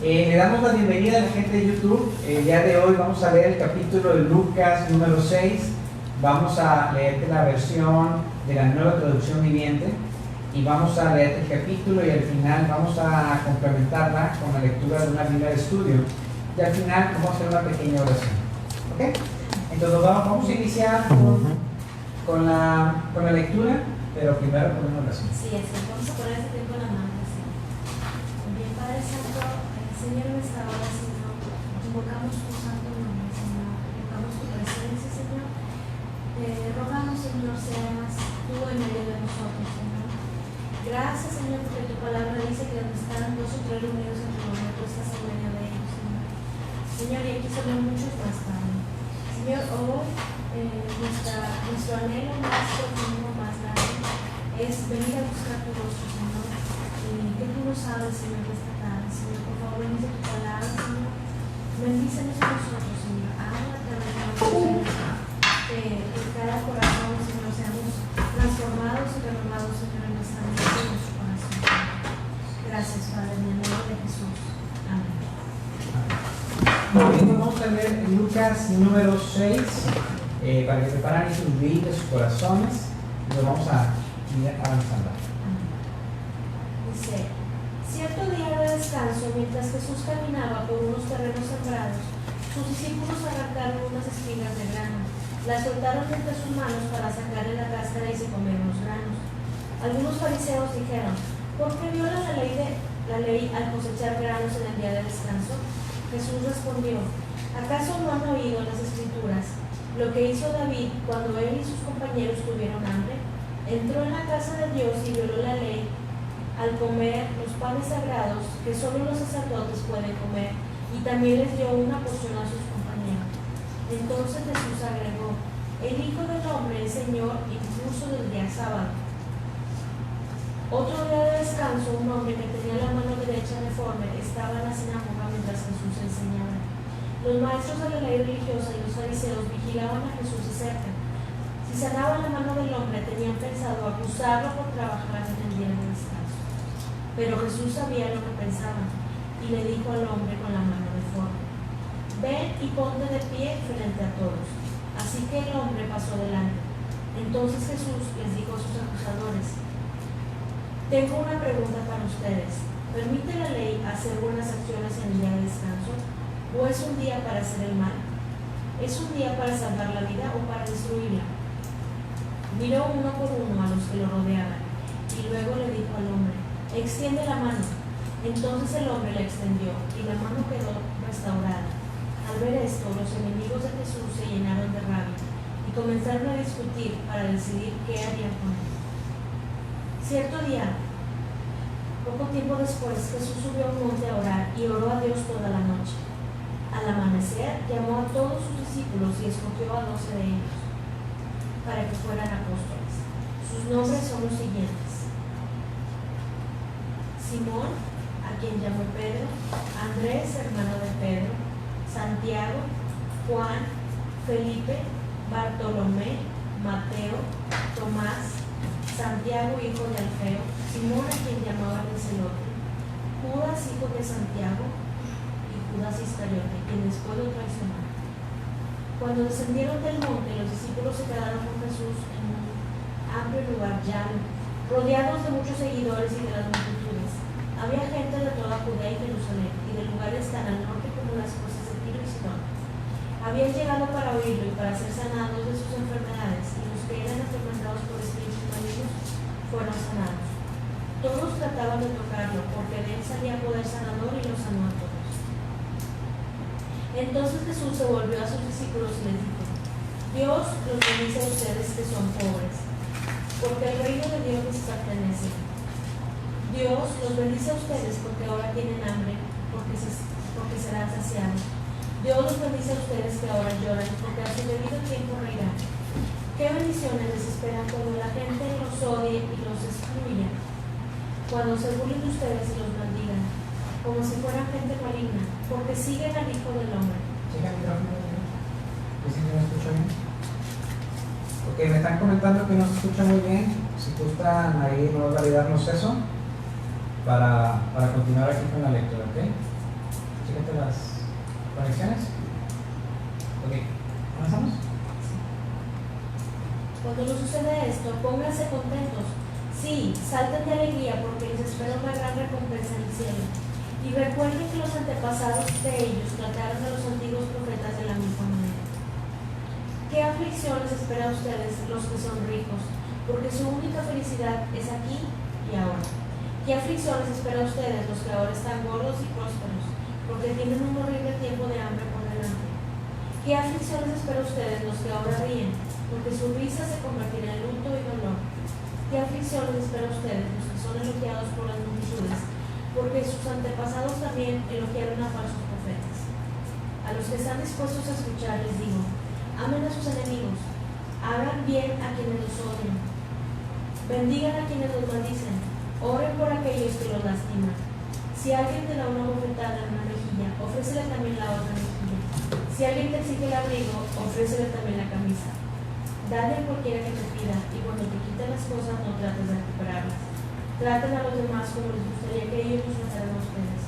Le damos la bienvenida a la gente de YouTube. El día de hoy vamos a leer el capítulo de Lucas número 6. Vamos a leerte la versión de la Nueva Traducción Viviente y vamos a leer el capítulo y al final vamos a complementarla con la lectura de una Biblia de estudio y al final vamos a hacer una pequeña oración. ¿Ok? Entonces vamos a iniciar con la lectura, pero primero con una oración. Sí, vamos a poner este tiempo en la mano. Sí. Bien, Padre Santo, Señor, en esta hora, Señor, invocamos tu santo nombre, Señor, invocamos tu presencia, Señor. Rogamos, Señor, seas tú en medio de nosotros, Señor. Gracias, Señor, porque tu palabra dice que donde están dos o tres reunidos en tu nombre, tú estás en medio de ellos, Señor. Señor, y aquí son muchos más, Padre. Señor, hoy nuestro anhelo más profundo, más grande, es venir a buscar tu rostro, Señor. Y que tú nos hables, Señor, de esta tarde. Señor, por favor, bendice tu palabra, Señor. Bendícenos a nosotros, Señor. Habla a través de nosotros, Señor. Que cada corazón, Señor, seamos transformados y renovados, Señor, en nuestra mente y en nuestro corazón. Gracias, Padre, en el nombre de Jesús. Amén. Bien, vamos a leer Lucas número 6 para que preparen sus vidas, sus corazones y lo vamos a ir avanzando. Dice: cierto día de descanso, mientras Jesús caminaba por unos terrenos sembrados, sus discípulos arrancaron unas espigas de grano, las soltaron entre sus manos para sacarle la cáscara y se comieron los granos. Algunos fariseos dijeron: ¿por qué viola la ley al cosechar granos en el día de descanso? Jesús respondió: ¿acaso no han oído las Escrituras lo que hizo David cuando él y sus compañeros tuvieron hambre? Entró en la casa de Dios y violó la ley al comer los panes sagrados que solo los sacerdotes pueden comer, y también les dio una porción a sus compañeros. Entonces Jesús agregó: el Hijo del Hombre es Señor incluso del día sábado. Otro día de descanso, un hombre que tenía la mano derecha deforme estaba en la sinagoga mientras Jesús enseñaba. Los maestros de la ley religiosa y los fariseos vigilaban a Jesús de cerca. Si sanaba la mano del hombre, tenían pensado acusarlo por trabajar en el día de descanso. Pero Jesús sabía lo que pensaban y le dijo al hombre con la mano deforme: ven y ponte de pie frente a todos. Así que el hombre pasó delante. Entonces Jesús les dijo a sus acusadores: tengo una pregunta para ustedes. ¿Permite la ley hacer buenas acciones en el día de descanso? ¿O es un día para hacer el mal? ¿Es un día para salvar la vida o para destruirla? Miró uno por uno a los que lo rodeaban y luego le dijo al hombre: extiende la mano. Entonces el hombre la extendió y la mano quedó restaurada. Al ver esto, los enemigos de Jesús se llenaron de rabia y comenzaron a discutir para decidir qué harían con él. Cierto día, poco tiempo después, Jesús subió a un monte a orar y oró a Dios toda la noche. Al amanecer, llamó a todos sus discípulos y escogió a 12 de ellos para que fueran apóstoles. Sus nombres son los siguientes: Simón, a quien llamó Pedro; Andrés, hermano de Pedro; Santiago; Juan; Felipe; Bartolomé; Mateo; Tomás; Santiago, hijo de Alfeo; Simón, a quien llamaban el Celote; Judas, hijo de Santiago; y Judas Iscariote, quien después lo traicionó. Cuando descendieron del monte, los discípulos se quedaron con Jesús en un amplio lugar llano, rodeados de muchos seguidores y de las multitudes. Había gente de toda Judea y Jerusalén, y de lugares tan al norte como las costas de Tiro y Sidón. Habían llegado para oírlo y para ser sanados de sus enfermedades, y los que eran atormentados por espíritus malignos fueron sanados. Todos trataban de tocarlo, porque de él salía poder sanador, y los sanó a todos. Entonces Jesús se volvió a sus discípulos y les dijo: Dios los bendice a ustedes que son pobres, porque el reino de Dios les pertenece. Dios los bendice a ustedes porque ahora tienen hambre, porque serán saciados. Dios los bendice a ustedes que ahora lloran, porque a su debido tiempo reirán. ¿Qué bendiciones les esperan cuando la gente los odie y los excluya? Cuando se burlen de ustedes y los maldigan, como si fueran gente maligna, porque siguen al Hijo del Hombre. Checa el micrófono. ¿Dicen que no escucha bien? Ok, me están comentando que no se escucha muy bien. Si gustan ahí, no validarnos eso para continuar aquí con la lectura, ¿ok? Chécate las conexiones. Ok, ¿avanzamos? Cuando nos sucede esto, pónganse contentos. Sí, salten de alegría porque les espera una gran recompensa en el cielo. Y recuerden que los antepasados de ellos trataron a los antiguos profetas de la misma manera. ¿Qué aflicciones espera a ustedes los que son ricos? Porque su única felicidad es aquí y ahora. ¿Qué aflicciones espera a ustedes los que ahora están gordos y prósperos? Porque tienen un horrible tiempo de hambre por delante. ¿Qué aflicciones espera a ustedes los que ahora ríen? Porque su risa se convertirá en luto y dolor. ¿Qué aflicciones espera a ustedes los que son elogiados por las multitudes? Porque sus antepasados también elogiaron a falsos profetas. A los que están dispuestos a escuchar les digo, amen a sus enemigos, hagan bien a quienes los odian, bendigan a quienes los maldicen, oren por aquellos que los lastiman. Si alguien te da una bofetada en una mejilla, ofrécele también la otra mejilla. Si alguien te exige el abrigo, ofrécele también la camisa. Dale a cualquiera que te pida, y cuando te quiten las cosas no trates de recuperarlas. Traten a los demás como les gustaría que ellos los trataran a ustedes.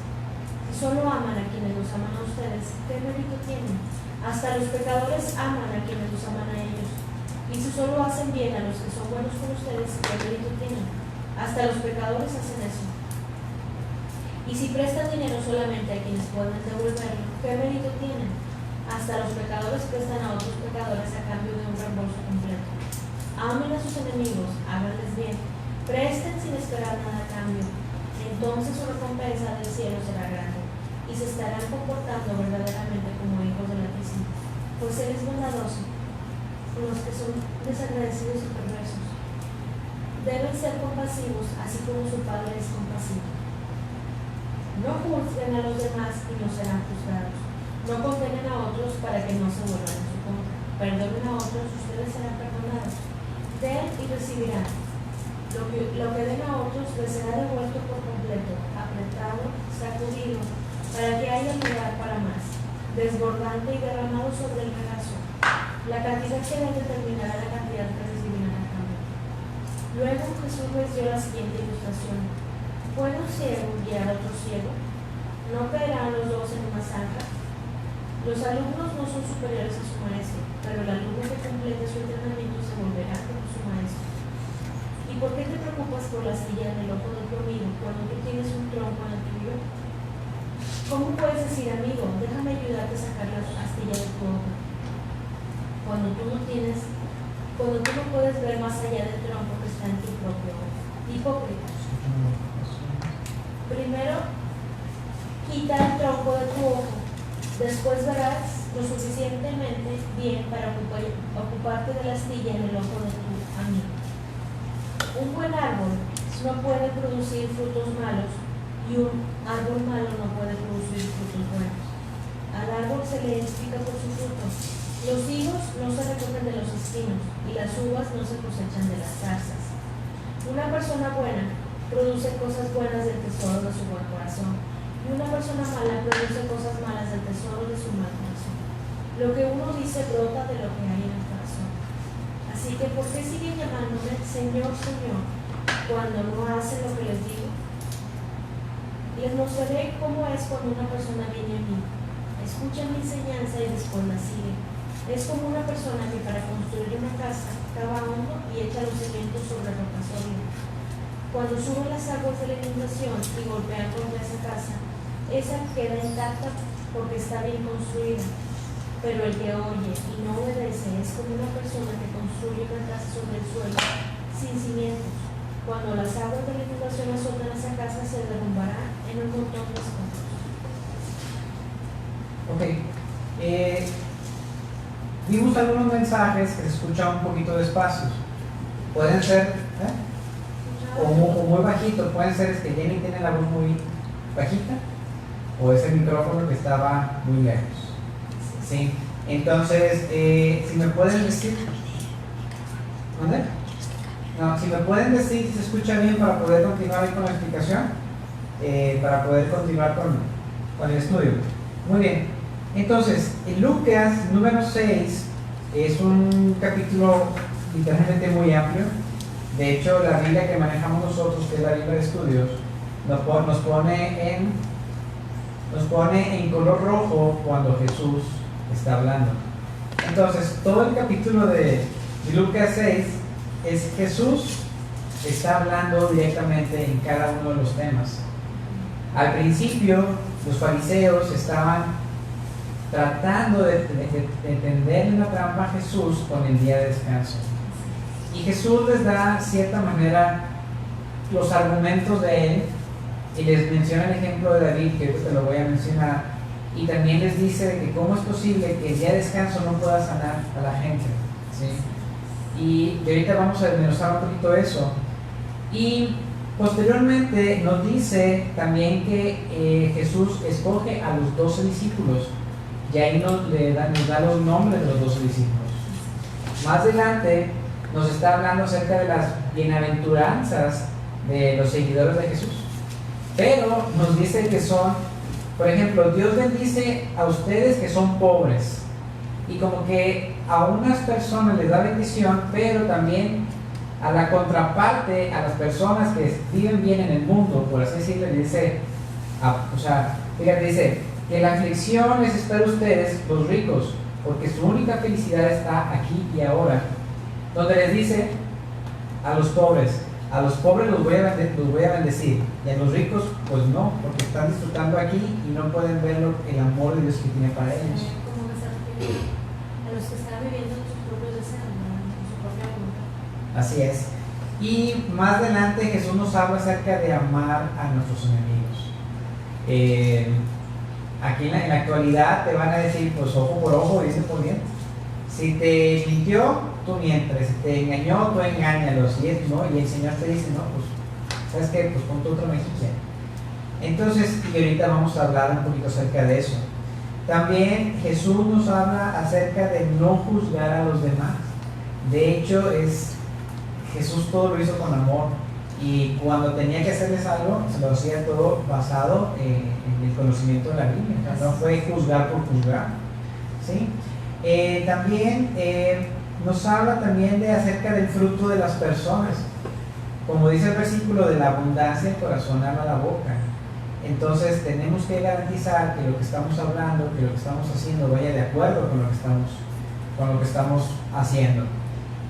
Si solo aman a quienes los aman a ustedes, ¿qué mérito tienen? Hasta los pecadores aman a quienes los aman a ellos. Y si solo hacen bien a los que son buenos con ustedes, ¿qué mérito tienen? Hasta los pecadores hacen eso. Y si prestan dinero solamente a quienes pueden devolverlo, ¿qué mérito tienen? Hasta los pecadores prestan a otros pecadores a cambio de un reembolso completo. Amen a sus enemigos, háganles bien, presten sin esperar nada a cambio. Entonces su recompensa del cielo será grande, y se estarán comportando verdaderamente como hijos del Altísimo, pues Él es bondadoso con los que son desagradecidos y perversos. Deben ser compasivos, así como su Padre es compasivo. No juzguen a los demás y no serán juzgados. No condenen a otros para que no se vuelvan en su contra. Perdonen a otros, ustedes serán perdonados. Den y recibirán. Lo que den a otros les será devuelto por completo, apretado, sacudido, para que haya lugar para más, desbordante y derramado sobre el regazo. La cantidad que den determinará la cantidad que recibirán a cambio. Luego Jesús les dio la siguiente ilustración. ¿Puede un ciego guiar a otro ciego? ¿No caerán los dos en una zanja? Los alumnos no son superiores a su maestro, pero el alumno que complete su entrenamiento se volverá como su maestro. ¿Y por qué te preocupas por la astilla en el ojo de tu amigo cuando tú tienes un tronco en el tuyo? ¿Cómo puedes decir, amigo, déjame ayudarte a sacar la astilla de tu ojo? Cuando tú no puedes ver más allá del tronco que está en tu propio ojo. Hipócrita. Primero, quita el tronco de tu ojo. Después verás lo suficientemente bien para ocuparte de la astilla en el ojo de tu amigo. Un buen árbol no puede producir frutos malos y un árbol malo no puede producir frutos buenos. Al árbol se le identifica por su fruto. Los higos no se recogen de los espinos y las uvas no se cosechan de las zarzas. Una persona buena produce cosas buenas del tesoro de su buen corazón, y una persona mala produce cosas malas del tesoro de su mal corazón. Lo que uno dice brota de lo que hay en el corazón. Así que, ¿por qué siguen llamándome Señor, Señor, cuando no hacen lo que les digo? Les mostraré cómo es cuando una persona viene a mí, escucha mi enseñanza y después la sigue. Es como una persona que para construir una casa cava hondo y echa los cimientos sobre roca sólida. Cuando suben las aguas de la inundación y golpean contra esa casa, esa queda intacta porque está bien construida. Pero el que oye y no obedece es como una persona que construye una casa sobre el suelo, sin cimientos. Cuando las aguas de la inundación azotan esa casa, se derrumbará en un montón de escombros. Ok. Vimos algunos mensajes que se escuchan un poquito despacio. Pueden ser o muy bajito, pueden ser que Jenny tiene la voz muy bajita o es el micrófono que estaba muy lejos. ¿Sí? Entonces, si me pueden decir, ¿dónde? No, si me pueden decir si se escucha bien para poder continuar ahí con la explicación, para poder continuar con el estudio. Muy bien. Entonces, en Lucas número 6 es un capítulo literalmente muy amplio. De hecho, la Biblia que manejamos nosotros, que es la Biblia de Estudios, nos pone en nos pone en color rojo cuando Jesús está hablando. Entonces, todo el capítulo de Lucas 6 es Jesús está hablando directamente en cada uno de los temas. Al principio, los fariseos estaban tratando de tender una trampa a Jesús con el día de descanso. Y Jesús les da, de cierta manera, los argumentos de él, y les menciona el ejemplo de David, que te lo voy a mencionar, y también les dice que cómo es posible que el día de descanso no pueda sanar a la gente, ¿sí? Y ahorita vamos a desmenuzar un poquito eso. Y posteriormente nos dice también que Jesús escoge a los 12 discípulos, y ahí nos da los nombres de los 12 discípulos. Más adelante nos está hablando acerca de las bienaventuranzas de los seguidores de Jesús, pero nos dice que son, por ejemplo, Dios bendice a ustedes que son pobres, y como que a unas personas les da bendición, pero también a la contraparte, a las personas que viven bien en el mundo, por así decirlo, le dice, fíjate, dice que la aflicción les espera a ustedes, los ricos, porque su única felicidad está aquí y ahora. Donde les dice a los pobres los voy a bendecir, y a los ricos pues no, porque están disfrutando aquí y no pueden ver el amor de Dios que tiene para ellos. Como que se refiere a los que están viviendo en sus propios deseos, ¿no? En su propia voluntad. Así es. Y más adelante Jesús nos habla acerca de amar a nuestros enemigos. Aquí en la actualidad te van a decir, pues ojo por ojo, diente por diente. Si te mintió, tú mientes. Si te engañó, tú engáñalos. Y el Señor te dice, no, pues, ¿sabes qué? Pues pon tu otra mejilla. Entonces, y ahorita vamos a hablar un poquito acerca de eso. También Jesús nos habla acerca de no juzgar a los demás. De hecho, Jesús todo lo hizo con amor. Y cuando tenía que hacerles algo, se lo hacía todo basado en el conocimiento de la Biblia. O sea, no fue juzgar por juzgar, ¿sí? También nos habla también acerca del fruto de las personas. Como dice el versículo, de la abundancia del corazón habla la boca. Entonces tenemos que garantizar que lo que estamos hablando, que lo que estamos haciendo vaya de acuerdo con lo que estamos haciendo.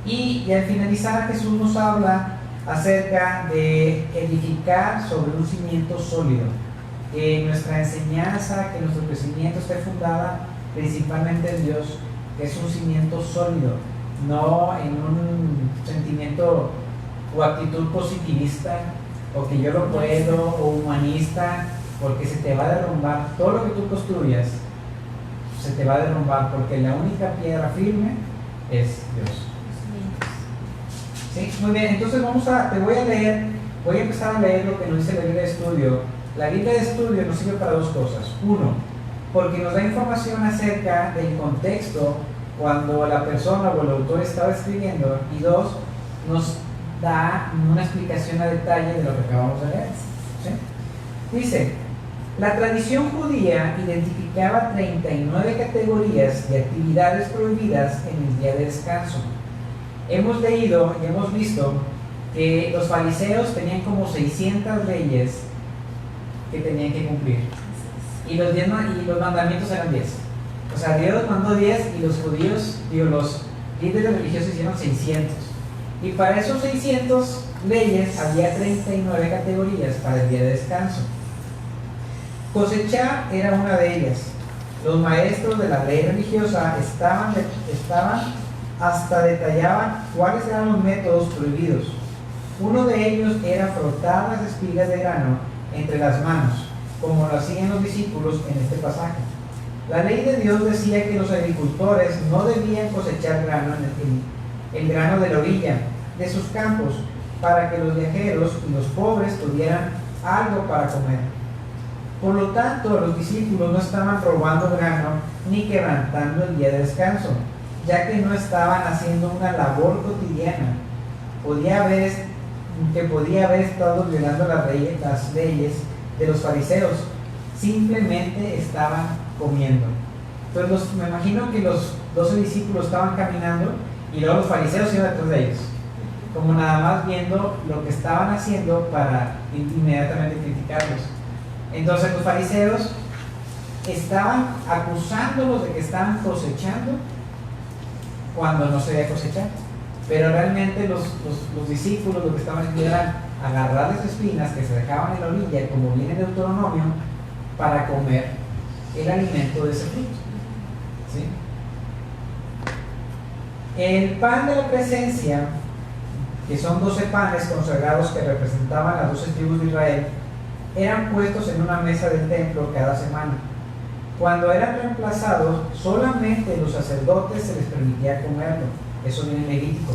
Y al finalizar, Jesús nos habla acerca de edificar sobre un cimiento sólido, que nuestra enseñanza, que nuestro crecimiento esté fundada principalmente en Dios, que es un cimiento sólido, no en un sentimiento o actitud positivista, o que yo lo puedo, o humanista, porque se te va a derrumbar todo lo que tú construyas, se te va a derrumbar, porque la única piedra firme es Dios. ¿Sí? Muy bien, entonces voy a empezar a leer lo que nos dice la Biblia de Estudio. La Biblia de Estudio nos sirve para dos cosas. Uno, porque nos da información acerca del contexto cuando la persona o el autor estaba escribiendo, y dos, nos da una explicación a detalle de lo que acabamos de leer. ¿Sí? Dice, la tradición judía identificaba 39 categorías de actividades prohibidas en el día de descanso. Hemos leído y hemos visto que los fariseos tenían como 600 leyes que tenían que cumplir. Y los mandamientos eran 10. O sea, Dios mandó 10 y los judíos, los líderes religiosos hicieron 600. Y para esos 600 leyes había 39 categorías para el día de descanso. Cosechar era una de ellas. Los maestros de la ley religiosa hasta detallaban cuáles eran los métodos prohibidos. Uno de ellos era frotar las espigas de grano entre las manos, como lo hacían los discípulos en este pasaje. La ley de Dios decía que los agricultores no debían cosechar grano el grano de la orilla de sus campos, para que los viajeros y los pobres tuvieran algo para comer. Por lo tanto, los discípulos no estaban robando grano ni quebrantando el día de descanso, ya que no estaban haciendo una labor cotidiana. Podía haber estado violando las leyes de los fariseos. Simplemente estaban comiendo. Entonces me imagino que los 12 discípulos estaban caminando y luego los fariseos iban detrás de ellos, como nada más viendo lo que estaban haciendo para inmediatamente criticarlos. Entonces los fariseos estaban acusándolos de que estaban cosechando cuando no se debía cosechar. Pero realmente los discípulos lo que estaban haciendo era agarrar las espinas que se dejaban en la orilla, como viene de Deuteronomio, para comer el alimento de ese fruto. ¿Sí? El pan de la presencia, que son 12 panes consagrados que representaban a 12 tribus de Israel, eran puestos en una mesa del templo cada semana. Cuando eran reemplazados, solamente los sacerdotes se les permitía comerlo. Eso viene en Levítico.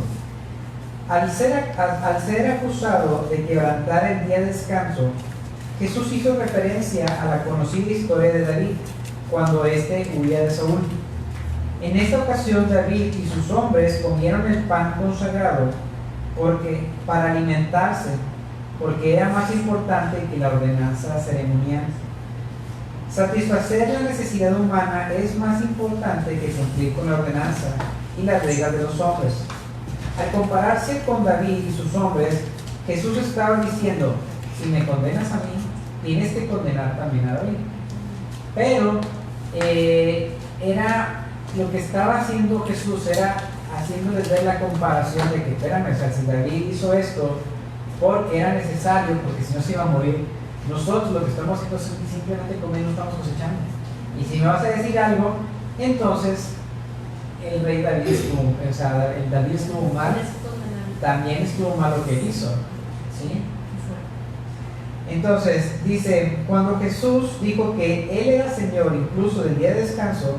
Al ser acusado de quebrantar el día de descanso, Jesús hizo referencia a la conocida historia de David, cuando éste huía de Saúl. En esta ocasión, David y sus hombres comieron el pan consagrado para alimentarse, porque era más importante que la ordenanza ceremonial. Satisfacer la necesidad humana es más importante que cumplir con la ordenanza y las reglas de los hombres. Al compararse con David y sus hombres, Jesús estaba diciendo: si me condenas a mí, tienes que condenar también a David. Pero lo que estaba haciendo Jesús era haciéndoles ver la comparación de que, espérame, o sea, si David hizo esto porque era necesario, porque si no se iba a morir, nosotros lo que estamos haciendo es simplemente comer, no estamos cosechando. Y si me vas a decir algo, entonces el rey David estuvo mal, también estuvo mal lo que hizo. ¿Sí? Entonces dice, cuando Jesús dijo que Él era Señor incluso del día de descanso,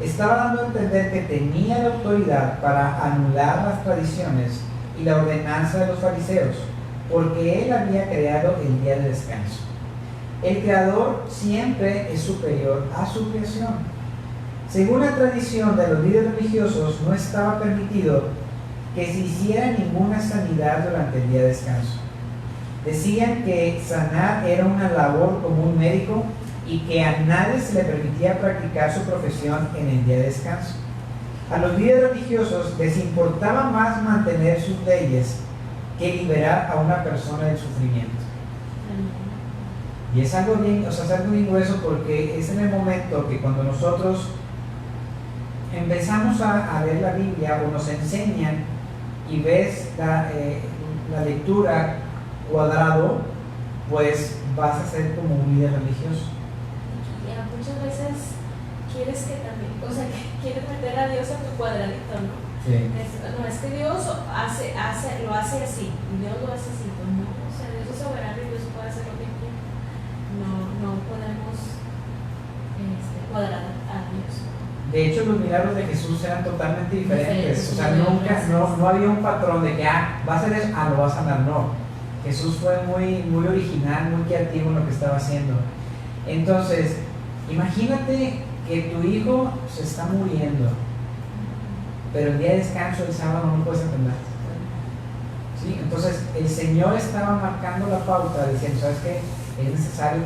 estaba dando a entender que tenía la autoridad para anular las tradiciones y la ordenanza de los fariseos, porque Él había creado el día de descanso. El Creador siempre es superior a su creación. Según la tradición de los líderes religiosos, no estaba permitido que se hiciera ninguna sanidad durante el día de descanso. Decían que sanar era una labor como un médico y que a nadie se le permitía practicar su profesión en el día de descanso. A los líderes religiosos les importaba más mantener sus leyes que liberar a una persona del sufrimiento. Y es algo bien, es algo bien grueso, porque es en el momento que cuando nosotros empezamos a leer la Biblia o nos enseñan y ves la lectura cuadrado, pues vas a ser como un líder religioso. Y muchas veces quieres que también, quieres meter a Dios a tu cuadradito, ¿no? Sí. Es que Dios lo hace así, y Dios lo hace así, pues no, o sea, Dios es soberano y Dios puede hacer lo que quiera. No podemos cuadrar a Dios. De hecho, los milagros de Jesús eran totalmente diferentes. O sea, no había un patrón de que, va a hacer eso, lo va a sanar. No. Jesús fue muy original, muy creativo en lo que estaba haciendo. Entonces, imagínate que tu hijo se está muriendo, pero el día de descanso, el sábado, no lo puedes atender. ¿Sí? Entonces, el Señor estaba marcando la pauta, diciendo, ¿sabes qué? Es necesario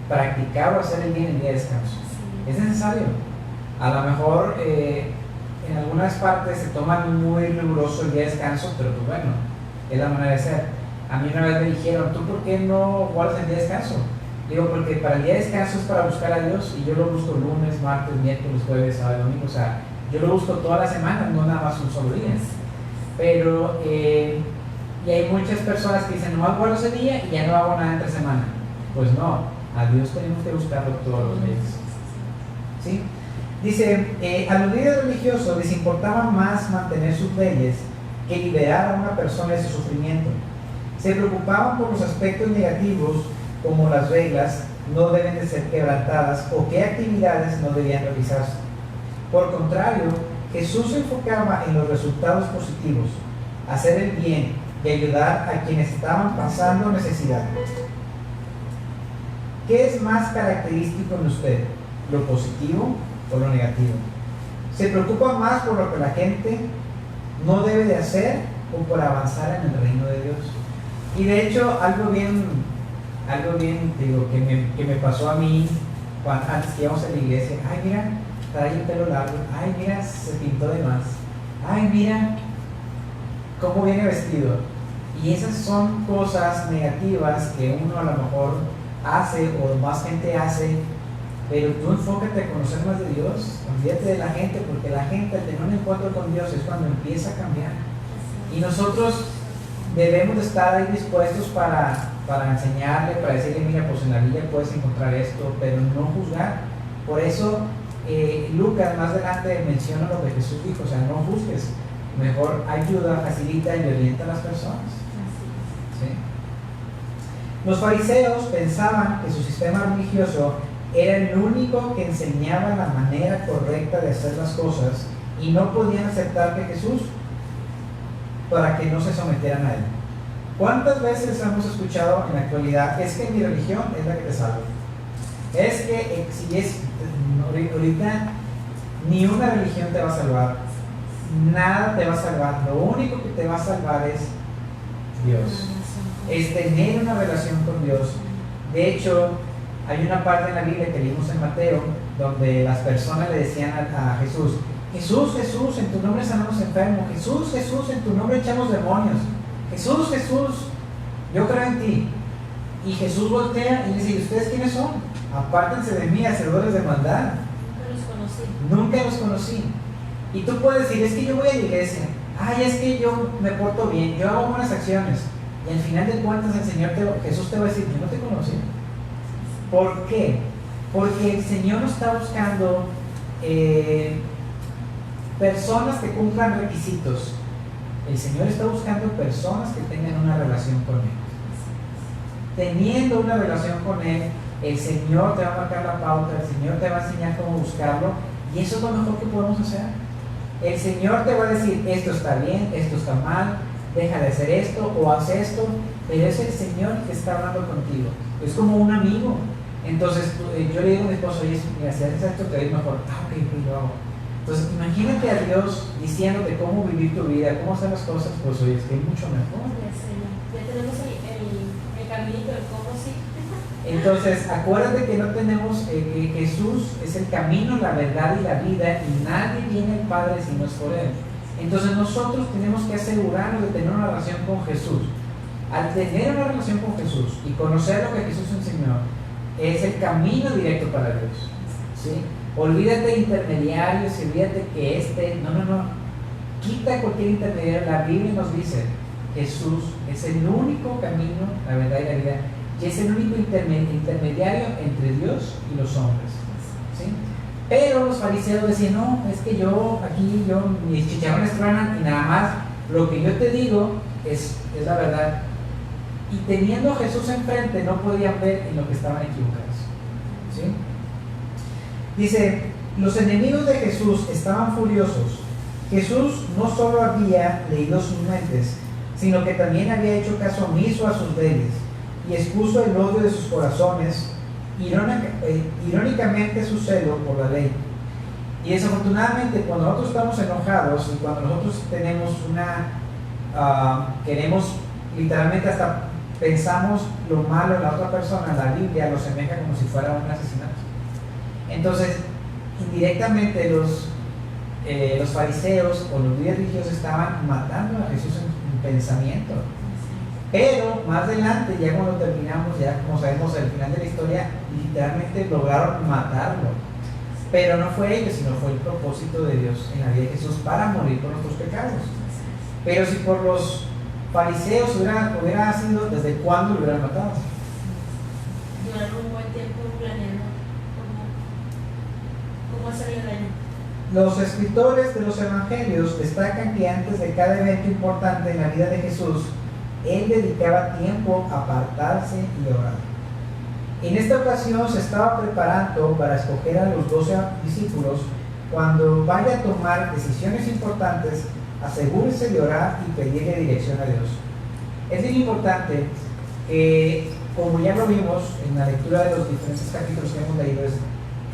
practicar o hacer el bien el día de descanso. Es necesario. A lo mejor en algunas partes se toman muy riguroso el día de descanso, pero pues bueno, es la manera de ser. A mí una vez me dijeron, ¿tú por qué no guardas el día de descanso? Digo, porque para el día de descanso es para buscar a Dios, y yo lo busco lunes, martes, miércoles, jueves, sábado, domingo. O sea, yo lo busco toda la semana, no nada más un solo día. Pero y hay muchas personas que dicen, no guardo ese día y ya no hago nada entre semana. Pues no, a Dios tenemos que buscarlo todos los días. ¿Sí? Dice, a los líderes religiosos les importaba más mantener sus leyes que liberar a una persona de su sufrimiento. Se preocupaban por los aspectos negativos, como las reglas no deben de ser quebrantadas o qué actividades no debían realizarse. Por contrario, Jesús se enfocaba en los resultados positivos, hacer el bien y ayudar a quienes estaban pasando necesidad. ¿Qué es más característico en usted? ¿Lo positivo o lo negativo? ¿Se preocupa más por lo que la gente no debe de hacer o por avanzar en el reino de Dios? Y de hecho, algo bien digo, que me pasó a mí antes que íbamos a la iglesia. Ay, mira, trae el pelo largo. Ay, mira, se pintó de más. Ay, mira cómo viene vestido. Y esas son cosas negativas que uno a lo mejor hace, o más gente hace, pero tú enfócate a conocer más de Dios, olvídate de la gente, porque la gente al tener un encuentro con Dios es cuando empieza a cambiar. Y nosotros debemos de estar ahí dispuestos para enseñarle, para decirle, mira, pues en la Biblia puedes encontrar esto, pero no juzgar. Por eso Lucas más adelante menciona lo que Jesús dijo, o sea, no juzgues, mejor ayuda, facilita y orienta a las personas. ¿Sí? Los fariseos pensaban que su sistema religioso era el único que enseñaba la manera correcta de hacer las cosas y no podían aceptar que Jesús, para que no se sometieran a él. ¿Cuántas veces hemos escuchado en la actualidad, es que mi religión es la que te salva? Es que si es, ahorita ni una religión te va a salvar, nada te va a salvar, lo único que te va a salvar es Dios, es tener una relación con Dios. De hecho, hay una parte en la Biblia que leímos en Mateo, donde las personas le decían a Jesús, Jesús, Jesús, en tu nombre sanamos enfermos, Jesús, Jesús, en tu nombre echamos demonios, Jesús, Jesús, yo creo en ti. Y Jesús voltea y le dice, ¿ustedes quiénes son? Apártense de mí, hacedores de maldad. Nunca los conocí. Y tú puedes decir, es que yo voy a la iglesia, ay, es que yo me porto bien, yo hago buenas acciones. Y al final de cuentas el Señor Jesús te va a decir, yo no te conocí. ¿Por qué? Porque el Señor no está buscando personas que cumplan requisitos. El Señor está buscando personas que tengan una relación con Él. Teniendo una relación con Él, el Señor te va a marcar la pauta, el Señor te va a enseñar cómo buscarlo, y eso es lo mejor que podemos hacer. El Señor te va a decir, esto está bien, esto está mal, deja de hacer esto o haz esto, pero es el Señor que está hablando contigo. Es como un amigo. Entonces yo le digo a mi esposo, oye, mira, si haces esto te va a ir mejor. Ok, pues lo hago. Entonces imagínate a Dios diciéndote cómo vivir tu vida, cómo hacer las cosas, pues oye, es que es mucho mejor. Ya tenemos el caminito, el cómo sí. Entonces acuérdate que no tenemos, que Jesús es el camino, la verdad y la vida, y nadie viene al Padre si no es por Él. Entonces nosotros tenemos que asegurarnos de tener una relación con Jesús. Al tener una relación con Jesús y conocer lo que Jesús enseñó, es el camino directo para Dios. ¿Sí? Olvídate de intermediarios, olvídate que no. Quita cualquier intermediario. La Biblia nos dice, Jesús es el único camino, la verdad y la vida, y es el único intermediario entre Dios y los hombres. ¿Sí? Pero los fariseos decían, no, es que mis chicharrones truenan y nada más lo que yo te digo es la verdad. Y teniendo a Jesús enfrente no podían ver en lo que estaban equivocados. ¿Sí? Dice, los enemigos de Jesús estaban furiosos. Jesús no solo había leído sus mentes, sino que también había hecho caso omiso a sus leyes y expuso el odio de sus corazones, irónicamente su celo por la ley. Y desafortunadamente cuando nosotros estamos enojados y cuando nosotros tenemos queremos literalmente hasta pensamos lo malo en la otra persona, la Biblia lo asemeja como si fuera un asesinato. Entonces, indirectamente los fariseos o los líderes religiosos estaban matando a Jesús en pensamiento. Pero más adelante, ya cuando terminamos, ya como sabemos al final de la historia, literalmente lograron matarlo. Pero no fue ellos, sino fue el propósito de Dios en la vida de Jesús para morir por nuestros pecados. Pero si por los fariseos hubiera sido, ¿desde cuándo lo hubieran matado? Duraron un buen tiempo planeando cómo hacerle daño. Los escritores de los evangelios destacan que antes de cada evento importante en la vida de Jesús, Él dedicaba tiempo a apartarse y orar. En esta ocasión se estaba preparando para escoger a los 12 discípulos. Cuando vaya a tomar decisiones importantes, asegúrese de orar y pedirle dirección a Dios. Es bien importante que, como ya lo vimos en la lectura de los diferentes capítulos que hemos leído,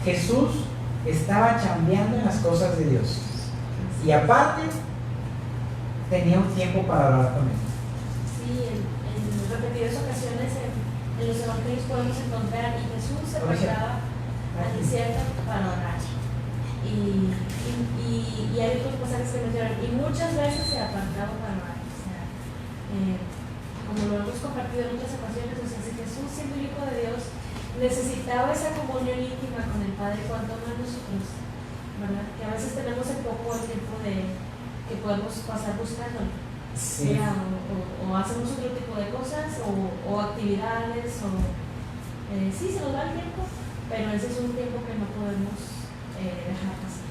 Jesús estaba chambeando en las cosas de Dios y aparte tenía un tiempo para hablar con Él. Sí, en repetidas ocasiones en los evangelios podemos encontrar y Jesús se apartaba al desierto para orar. Y hay otros pasajes que mencionan, y muchas veces se apartaba para orar. O sea, como lo hemos compartido en otras ocasiones, o sea, si Jesús, siendo el Hijo de Dios, necesitaba esa comunión íntima con el Padre, cuanto más nosotros, ¿verdad? Que a veces tenemos el poco el tiempo que podemos pasar buscándolo. Sí. O hacemos otro tipo de cosas, o actividades, sí, se nos va el tiempo, pero ese es un tiempo que no podemos dejar pasar.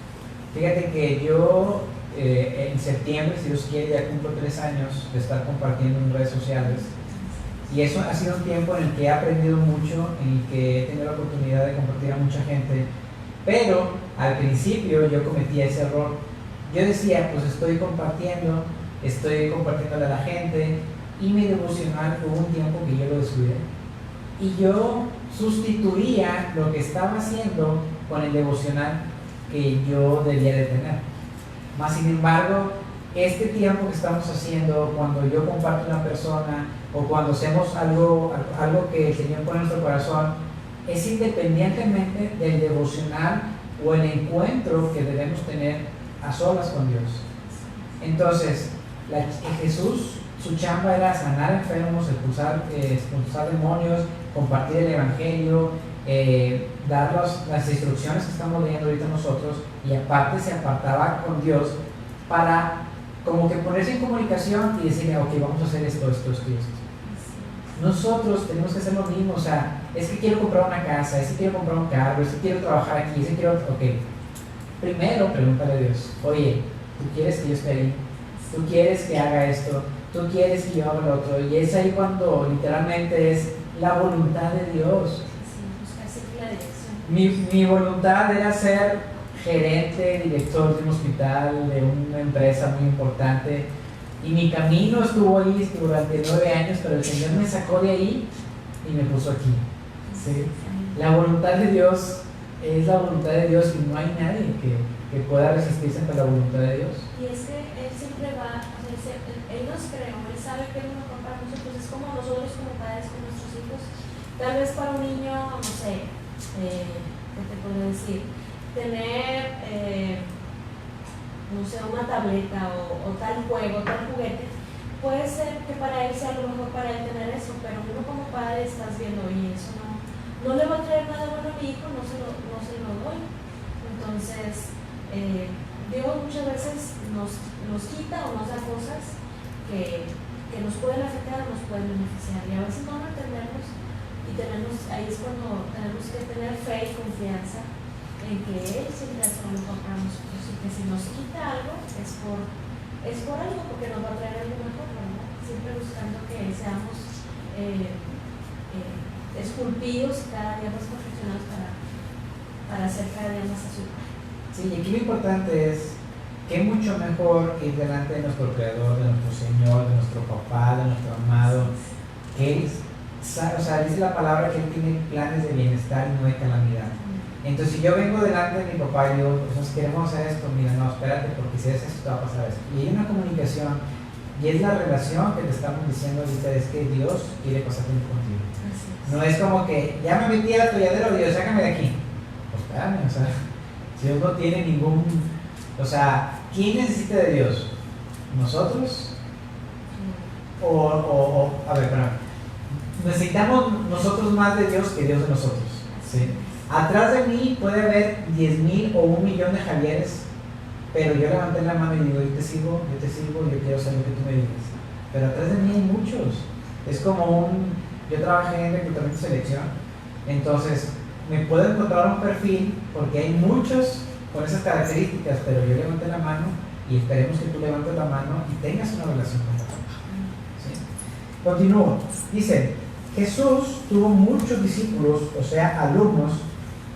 Fíjate que yo en septiembre, si Dios quiere, ya cumplo 3 años de estar compartiendo en redes sociales. Y eso ha sido un tiempo en el que he aprendido mucho, en el que he tenido la oportunidad de compartir a mucha gente. Pero al principio yo cometía ese error. Yo decía, pues estoy compartiéndole a la gente, y mi devocional hubo un tiempo que yo lo descuidé. Y yo sustituía lo que estaba haciendo con el devocional que yo debía de tener. Más sin embargo, este tiempo que estamos haciendo, cuando yo comparto una persona o cuando hacemos algo que el Señor pone en nuestro corazón, es independientemente del devocional o el encuentro que debemos tener a solas con Dios. Entonces, Jesús, su chamba era sanar enfermos, expulsar demonios, compartir el evangelio, dar las instrucciones que estamos leyendo ahorita nosotros, y aparte se apartaba con Dios para como que ponerse en comunicación y decirle, ok, vamos a hacer esto. Nosotros tenemos que hacer lo mismo. O sea, es que quiero comprar una casa, es que quiero comprar un carro, es que quiero trabajar aquí, es que quiero, ok, primero pregúntale a Dios, oye, ¿tú quieres que yo esté ahí? ¿Tú quieres que haga esto? ¿Tú quieres que yo haga lo otro? Y es ahí cuando literalmente es la voluntad de Dios. Mi voluntad era ser gerente, director de un hospital, de una empresa muy importante, y mi camino estuvo ahí durante 9 años, pero el Señor me sacó de ahí y me puso aquí. ¿Sí? La voluntad de Dios es la voluntad de Dios, y no hay nadie que pueda resistirse ante la voluntad de Dios. Y es que Él siempre va, Él nos creó, Él sabe que es lo mejor para nosotros. Es como nosotros como padres con nuestros hijos. Tal vez para un niño, no sé, ¿qué te puedo decir? Tener, no sé, una tableta o tal juego, tal juguete, puede ser que para él sea lo mejor para él tener eso, pero uno como padre estás viendo, oye, eso no le va a traer nada bueno a mi hijo, no se lo doy. Entonces, Dios muchas veces nos quita o nos da cosas que nos pueden afectar o nos pueden beneficiar, y a veces no lo entendemos, y ahí es cuando tenemos que tener fe y confianza en que Él siempre hace lo mejor para nosotros, y que si nos quita algo es por algo, porque nos va a traer algo mejor, ¿verdad? Siempre buscando que seamos esculpidos y cada día más perfeccionados para ser cada día más a su imagen. Sí, y aquí lo importante es que es mucho mejor ir delante de nuestro Creador, de nuestro Señor, de nuestro Papá, de nuestro amado, que Él, o sea, dice la palabra que Él tiene planes de bienestar y no de calamidad. Entonces, si yo vengo delante de mi papá y digo, pues queremos hacer esto, mira, no, espérate, porque si haces esto, te va a pasar esto. Y hay una comunicación, y es la relación que te estamos diciendo ahorita, es que Dios quiere pasar tiempo contigo. No es como que, ya me metí al atolladero, Dios, sácame de aquí. Pues espérame, o sea, si Dios no tiene ningún, o sea, ¿quién necesita de Dios? ¿Nosotros? A ver, necesitamos nosotros más de Dios que Dios de nosotros, ¿sí? Atrás de mí puede haber 10,000 o 1,000,000 de Javieres, pero yo levanté la mano y digo, yo te sirvo, yo quiero hacer lo que tú me digas. Pero atrás de mí hay muchos. Es como yo trabajé en reclutamiento y selección, entonces me puedo encontrar un perfil porque hay muchos con esas características, pero yo levanté la mano y esperemos que tú levantes la mano y tengas una relación con nosotros. ¿Sí? Continúo. Dice, Jesús tuvo muchos discípulos, o sea, alumnos,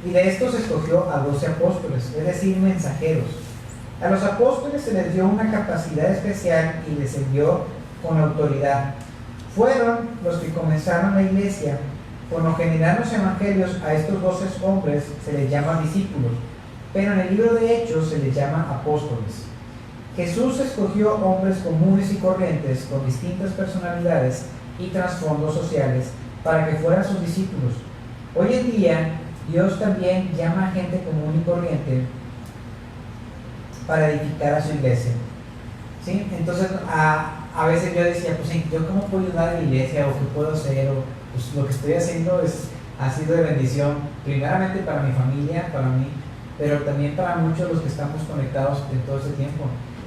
y de estos escogió a 12 apóstoles, es decir, mensajeros. A los apóstoles se les dio una capacidad especial y les envió con autoridad. Fueron los que comenzaron la iglesia. Por lo general, en los evangelios a estos 12 hombres se les llama discípulos, pero en el libro de Hechos se les llama apóstoles. Jesús escogió hombres comunes y corrientes con distintas personalidades y trasfondos sociales para que fueran sus discípulos. Hoy en día, Dios también llama a gente común y corriente para edificar a su iglesia. ¿Sí? Entonces, a veces yo decía, pues, ¿yo cómo puedo ayudar a la iglesia? ¿O qué puedo hacer? O, pues, lo que estoy haciendo es ha sido de bendición, primeramente para mi familia, para mí, pero también para muchos de los que estamos conectados en todo este tiempo.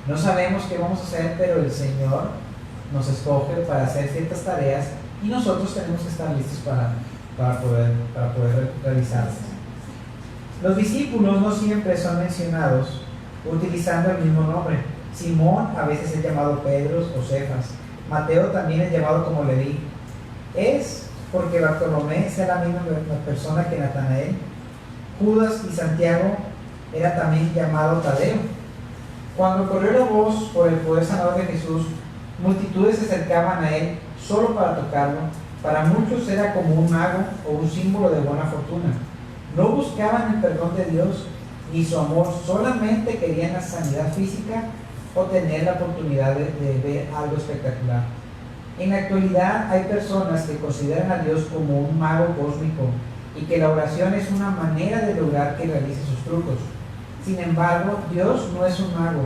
No sabemos qué vamos a hacer, pero el Señor nos escoge para hacer ciertas tareas y nosotros tenemos que estar listos para poder realizarlas. Los discípulos no siempre son mencionados utilizando el mismo nombre. Simón a veces es llamado Pedro o Cefas. Mateo también es llamado como Leví. Es porque Bartolomé sea la misma persona que Natanael. Judas y Santiago era también llamado Tadeo. Cuando corrió la voz por el poder sanador de Jesús, multitudes se acercaban a él solo para tocarlo. Para muchos era como un mago o un símbolo de buena fortuna. No buscaban el perdón de Dios ni su amor, solamente querían la sanidad física o tener la oportunidad de ver algo espectacular. En la actualidad hay personas que consideran a Dios como un mago cósmico y que la oración es una manera de lograr que realice sus trucos. Sin embargo, Dios no es un mago,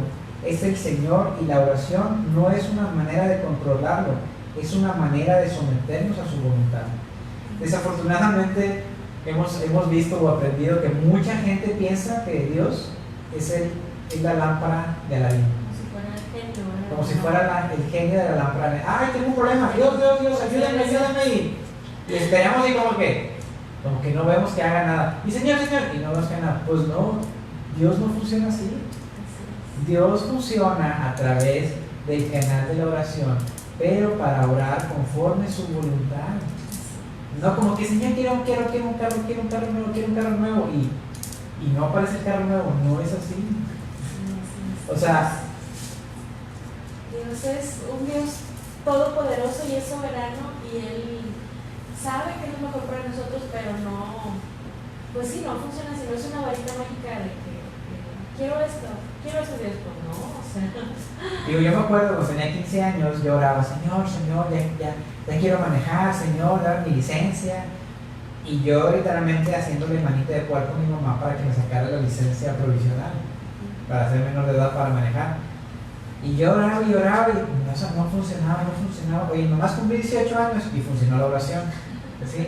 es el Señor, y la oración no es una manera de controlarlo, es una manera de someternos a su voluntad. Desafortunadamente hemos visto o aprendido que mucha gente piensa que Dios es la lámpara de Aladín. Como si fuera el genio de la lámpara. ¡Ay, tengo un problema! Dios, ayúdame. Y esperamos y como que no vemos que haga nada. Y Señor, y no vemos que haga nada. Pues no, Dios no funciona así. Dios funciona a través del canal de la oración, pero para orar conforme a su voluntad. No como que Señor, quiero un carro nuevo, y no aparece el carro nuevo. No es así. O sea, Dios es un Dios todopoderoso y es soberano, y Él sabe que es lo mejor para nosotros, pero no, pues sí, no funciona así, no es una varita mágica de que quiero esto, Dios, pues no, o sea. Digo, yo me acuerdo cuando tenía 15 años, yo oraba, Señor, ya quiero manejar, Señor, dame mi licencia. Y yo literalmente haciéndole manita de puerco a mi mamá para que me sacara la licencia provisional, para ser menor de edad para manejar. Y yo oraba y no funcionaba. Oye, nomás cumplí 18 años y funcionó la oración. ¿Sí?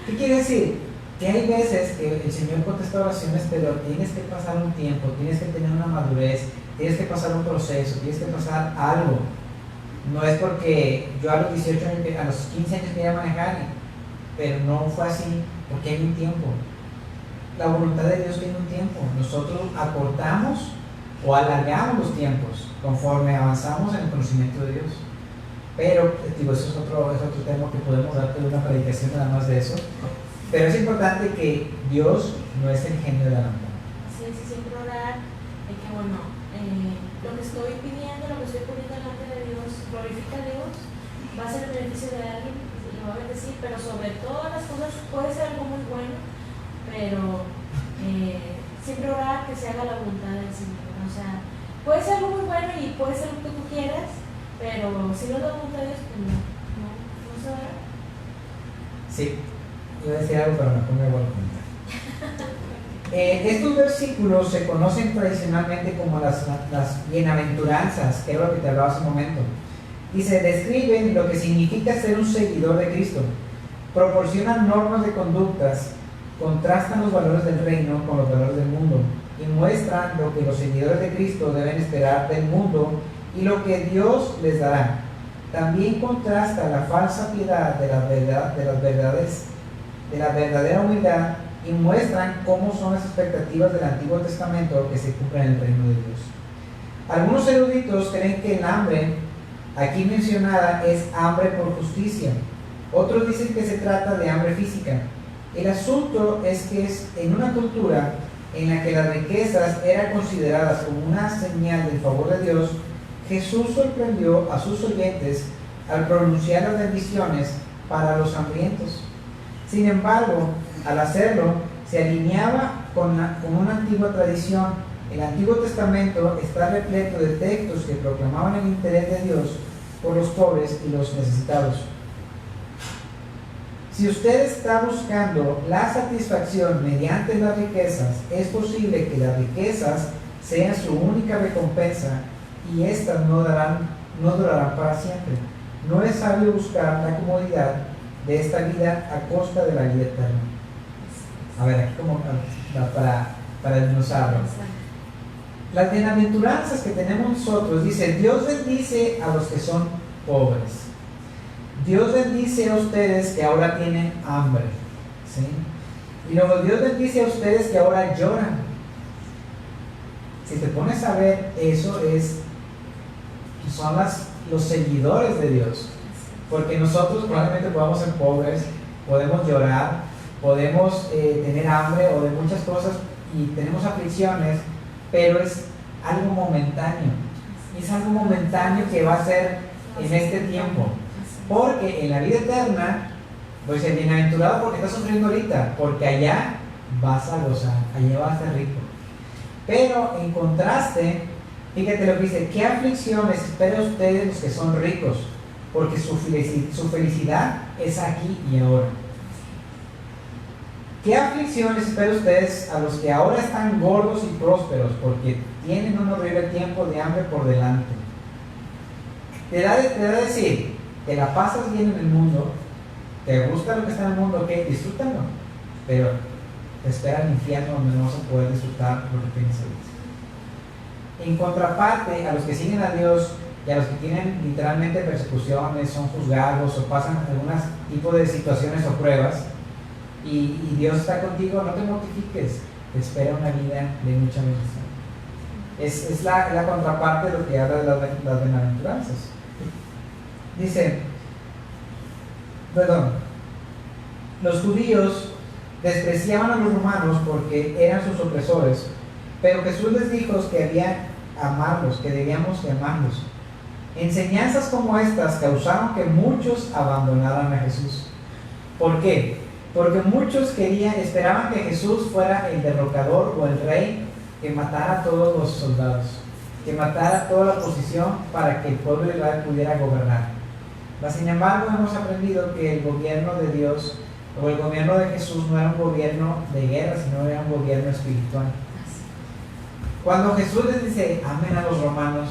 ¿Qué quiere decir? Que hay veces que el Señor contesta oraciones, pero tienes que pasar un tiempo, tienes que tener una madurez, tienes que pasar un proceso, tienes que pasar algo. No es porque yo a los 18 años, a los 15 años quería manejar, pero no fue así, porque hay un tiempo. La voluntad de Dios tiene un tiempo. Nosotros acortamos o alargamos los tiempos conforme avanzamos en el conocimiento de Dios. Pero, digo, eso es otro tema que podemos darte una predicación nada más de eso. Pero es importante que Dios no es el genio de la lámpara. Sí, siempre orar de que, bueno, lo que estoy pidiendo, lo que estoy poniendo delante de Dios, glorifica a Dios, va a ser el beneficio de alguien, lo va a bendecir, pero sobre todas las cosas puede ser algo muy bueno, pero siempre orar que se haga la voluntad del Señor. O sea, puede ser algo muy bueno y puede ser lo que tú quieras, pero si no es la voluntad de Dios, pues no se va a dar. Sí. Iba a decir algo, pero me pongo igual a estos versículos se conocen tradicionalmente como las bienaventuranzas, que era lo que te hablaba hace un momento. Y se describen lo que significa ser un seguidor de Cristo. Proporcionan normas de conductas, contrastan los valores del reino con los valores del mundo y muestran lo que los seguidores de Cristo deben esperar del mundo y lo que Dios les dará. También contrasta la falsa piedad de la verdadera humildad y muestran cómo son las expectativas del Antiguo Testamento que se cumplen en el reino de Dios. Algunos eruditos creen que el hambre aquí mencionada es hambre por justicia. Otros dicen que se trata de hambre física. El asunto es que es en una cultura en la que las riquezas eran consideradas como una señal del favor de Dios, Jesús sorprendió a sus oyentes al pronunciar las bendiciones para los hambrientos. Sin embargo, al hacerlo, se alineaba con una antigua tradición. El Antiguo Testamento está repleto de textos que proclamaban el interés de Dios por los pobres y los necesitados. Si usted está buscando la satisfacción mediante las riquezas, es posible que las riquezas sean su única recompensa y estas no durarán para siempre. No es sabio buscar la comodidad de esta vida a costa de la vida eterna. A ver, aquí como para desmenuzarlo. Las bienaventuranzas que tenemos nosotros, dice, Dios bendice a los que son pobres. Dios bendice a ustedes que ahora tienen hambre. ¿Sí? Y luego Dios bendice a ustedes que ahora lloran. Si te pones a ver, eso son los seguidores de Dios. Porque nosotros probablemente podamos ser pobres, podemos llorar, podemos tener hambre o de muchas cosas y tenemos aflicciones, pero es algo momentáneo. Es algo momentáneo que va a ser en este tiempo. Porque en la vida eterna, pues el bienaventurado porque está sufriendo ahorita, porque allá vas a gozar, allá vas a ser rico. Pero en contraste, fíjate lo que dice, ¿qué aflicciones espera ustedes los que son ricos? Porque su felicidad es aquí y ahora. ¿Qué aflicciones espera ustedes a los que ahora están gordos y prósperos? Porque tienen un horrible tiempo de hambre por delante. Te da a decir, te la pasas bien en el mundo, te gusta lo que está en el mundo, ok, disfrútalo, pero te espera el infierno donde no vas a poder disfrutar lo que tienes ahorita. En contraparte, a los que siguen a Dios y a los que tienen literalmente persecuciones, son juzgados o pasan algún tipo de situaciones o pruebas, y Dios está contigo, no te mortifiques, te espera una vida de mucha bendición. Es la contraparte de lo que habla de las bienaventuranzas. Dice, los judíos despreciaban a los romanos porque eran sus opresores, pero Jesús les dijo que debíamos amarlos. Enseñanzas como estas causaron que muchos abandonaran a Jesús. ¿Por qué? Porque muchos esperaban que Jesús fuera el derrocador o el rey que matara a todos los soldados, que matara toda la oposición para que el pueblo de Israel pudiera gobernar. Sin embargo, hemos aprendido que el gobierno de Dios o el gobierno de Jesús no era un gobierno de guerra, sino era un gobierno espiritual. Cuando Jesús les dice, amen a los romanos,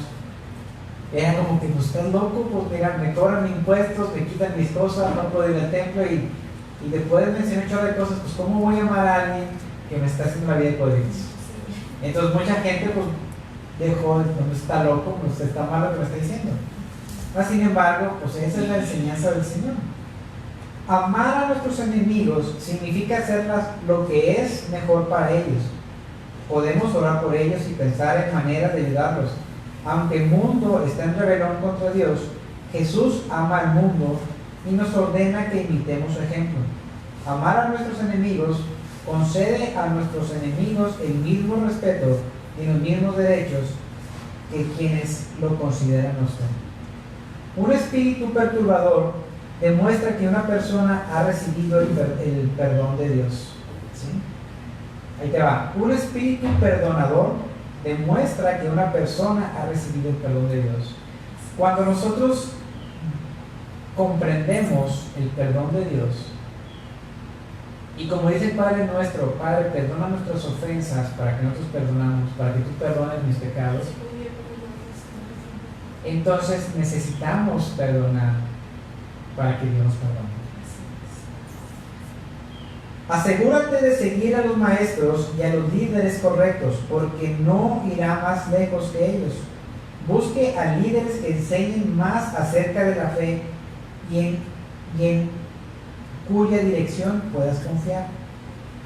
era como que, pues estás loco, pues mira, me cobran impuestos, me quitan mis cosas, no puedo ir al templo y después mencioné un chorro de cosas, pues ¿cómo voy a amar a alguien que me está haciendo la vida de códigos? Entonces mucha gente pues dejó, no está loco, pues está mal lo que me está diciendo. Sin embargo, pues esa es la enseñanza del Señor. Amar a nuestros enemigos significa hacer lo que es mejor para ellos. Podemos orar por ellos y pensar en maneras de ayudarlos. Aunque el mundo está en rebelión contra Dios, Jesús ama al mundo y nos ordena que imitemos su ejemplo. Amar a nuestros enemigos concede a nuestros enemigos el mismo respeto y los mismos derechos que quienes lo consideran a usted. Un espíritu perturbador demuestra que una persona ha recibido el perdón de Dios. ¿Sí? Ahí te va. Un espíritu perdonador demuestra que una persona ha recibido el perdón de Dios. Cuando nosotros comprendemos el perdón de Dios, y como dice el Padre nuestro, Padre, perdona nuestras ofensas para que nosotros perdonamos, para que tú perdones mis pecados, entonces necesitamos perdonar para que Dios nos perdone. Asegúrate de seguir a los maestros y a los líderes correctos, porque no irá más lejos que ellos. Busque a líderes que enseñen más acerca de la fe y en cuya dirección puedas confiar.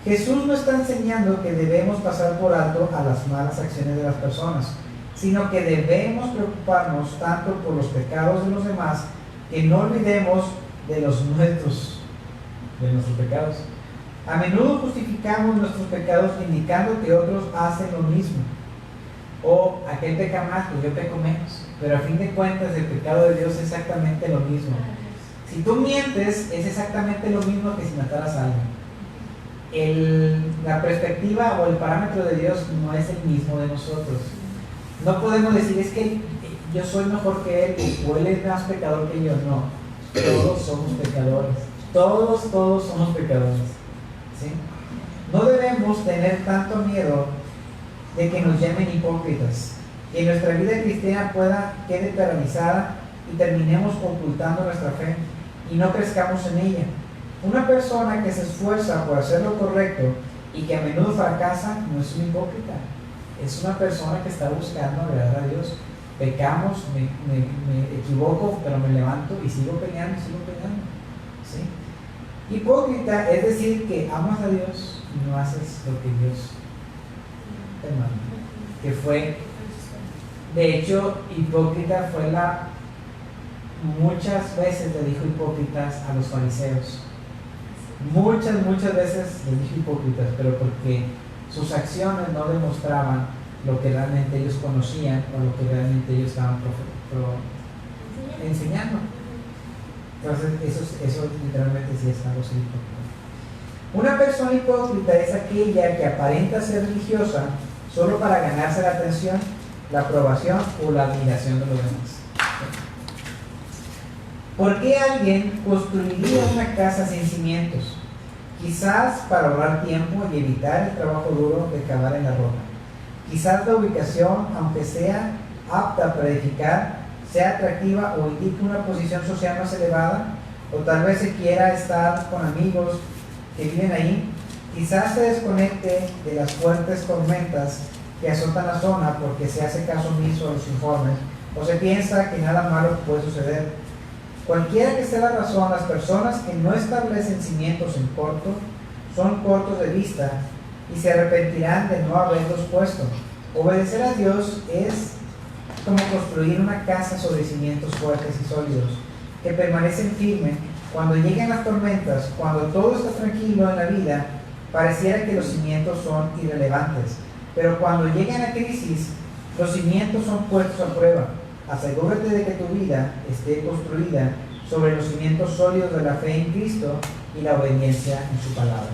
Jesús no está enseñando que debemos pasar por alto a las malas acciones de las personas, sino que debemos preocuparnos tanto por los pecados de los demás que no olvidemos de los nuestros pecados. A menudo justificamos nuestros pecados indicando que otros hacen lo mismo. O aquel peca más, pues yo peco menos. Pero a fin de cuentas el pecado de Dios es exactamente lo mismo. Si tú mientes, es exactamente lo mismo que si mataras a alguien. La perspectiva o el parámetro de Dios no es el mismo de nosotros. No podemos decir, es que yo soy mejor que Él, o Él es más pecador que yo. No, todos somos pecadores. Todos somos pecadores. ¿Sí? No debemos tener tanto miedo de que nos llamen hipócritas, que nuestra vida cristiana quede paralizada y terminemos ocultando nuestra fe y no crezcamos en ella. Una persona que se esfuerza por hacer lo correcto y que a menudo fracasa no es un hipócrita. Es una persona que está buscando agradar a Dios. Pecamos, me equivoco, pero me levanto y sigo peleando, ¿sí? Hipócrita es decir que amas a Dios y no haces lo que Dios te manda. Que fue, de hecho, hipócrita fue muchas veces le dijo hipócritas a los fariseos. Muchas veces les dijo hipócritas, pero porque sus acciones no demostraban lo que realmente ellos conocían o lo que realmente ellos estaban enseñando. Entonces, eso literalmente sí es algo hipócrita. Una persona hipócrita es aquella que aparenta ser religiosa solo para ganarse la atención, la aprobación o la admiración de los demás. ¿Por qué alguien construiría una casa sin cimientos? Quizás para ahorrar tiempo y evitar el trabajo duro de cavar en la roca. Quizás la ubicación, aunque sea apta para edificar, sea atractiva o indique una posición social más elevada, o tal vez se quiera estar con amigos que viven ahí. Quizás se desconecte de las fuertes tormentas que azotan la zona porque se hace caso omiso a los informes, o se piensa que nada malo puede suceder. Cualquiera que sea la razón, las personas que no establecen cimientos en corto son cortos de vista y se arrepentirán de no haberlos puesto. Obedecer a Dios es como construir una casa sobre cimientos fuertes y sólidos que permanecen firmes cuando lleguen las tormentas. Cuando todo está tranquilo en la vida, pareciera que los cimientos son irrelevantes, pero cuando llega la crisis, los cimientos son puestos a prueba. Asegúrate de que tu vida esté construida sobre los cimientos sólidos de la fe en Cristo y la obediencia en su palabra.